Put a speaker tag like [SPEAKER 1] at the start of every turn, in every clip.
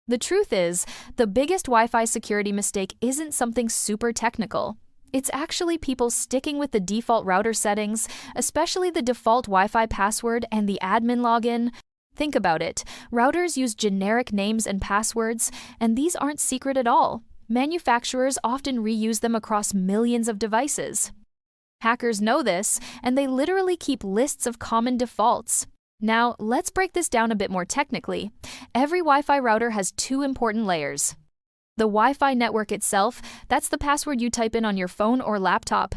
[SPEAKER 1] The truth is, the biggest Wi-Fi security mistake isn't something super technical. It's actually people sticking with the default router settings, especially the default Wi-Fi password and the admin login. Think about it. Routers use generic names and passwords, and these aren't secret at all. Manufacturers often reuse them across millions of devices. Hackers know this, and they literally keep lists of common defaults. Now, let's break this down a bit more technically. Every Wi-Fi router has two important layers. The Wi-Fi network itself, that's the password you type in on your phone or laptop.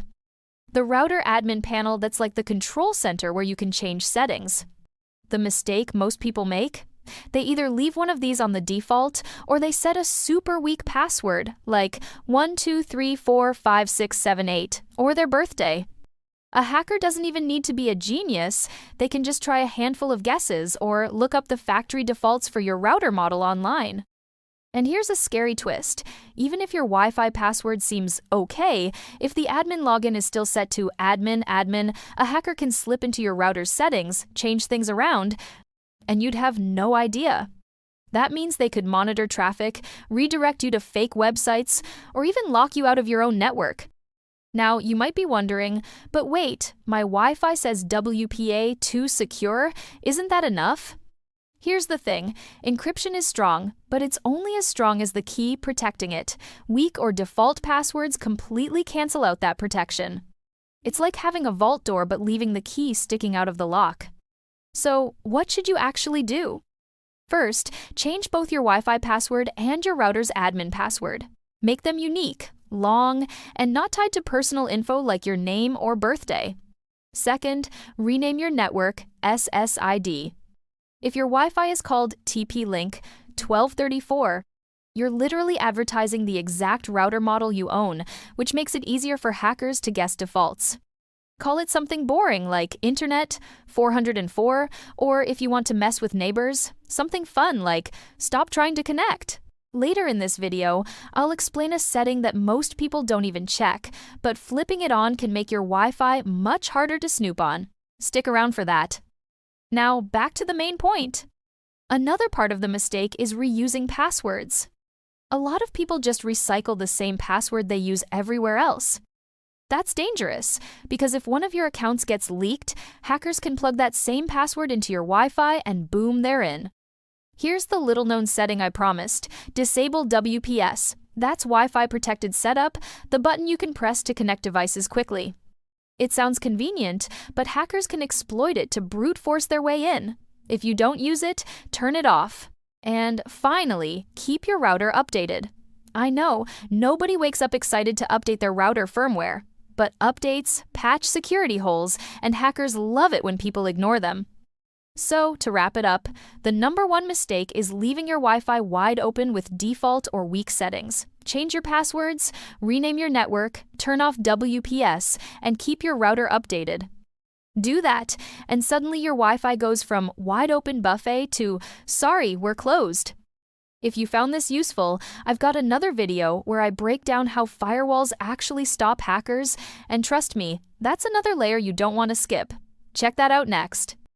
[SPEAKER 1] The router admin panel, that's like the control center where you can change settings. The mistake most people make? They either leave one of these on the default, or they set a super weak password, like 12345678, or their birthday. A hacker doesn't even need to be a genius. They can just try a handful of guesses or look up the factory defaults for your router model online. And here's a scary twist. Even if your Wi-Fi password seems okay, if the admin login is still set to admin, a hacker can slip into your router's settings, change things around, and you'd have no idea. That means they could monitor traffic, redirect you to fake websites, or even lock you out of your own network. Now, you might be wondering, but wait, my Wi-Fi says WPA too secure, isn't that enough? Here's the thing, encryption is strong, but it's only as strong as the key protecting it. Weak or default passwords completely cancel out that protection. It's like having a vault door but leaving the key sticking out of the lock. So, what should you actually do? First, change both your Wi-Fi password and your router's admin password. Make them unique, long, and not tied to personal info like your name or birthday. Second, rename your network SSID. If your Wi-Fi is called TP-Link 1234, you're literally advertising the exact router model you own, which makes it easier for hackers to guess defaults. Call it something boring like Internet 404, or if you want to mess with neighbors, something fun like Stop Trying to Connect. Later in this video, I'll explain a setting that most people don't even check, but flipping it on can make your Wi-Fi much harder to snoop on. Stick around for that. Now, back to the main point. Another part of the mistake is reusing passwords. A lot of people just recycle the same password they use everywhere else. That's dangerous, because if one of your accounts gets leaked, hackers can plug that same password into your Wi-Fi and boom, they're in. Here's the little-known setting I promised. Disable WPS. That's Wi-Fi protected setup, the button you can press to connect devices quickly. It sounds convenient, but hackers can exploit it to brute force their way in. If you don't use it, turn it off. And finally, keep your router updated. I know, nobody wakes up excited to update their router firmware, but updates patch security holes, and hackers love it when people ignore them. So, to wrap it up, the number one mistake is leaving your Wi-Fi wide open with default or weak settings. Change your passwords, rename your network, turn off WPS, and keep your router updated. Do that, and suddenly your Wi-Fi goes from wide open buffet to, sorry, we're closed. If you found this useful, I've got another video where I break down how firewalls actually stop hackers, and trust me, that's another layer you don't want to skip. Check that out next.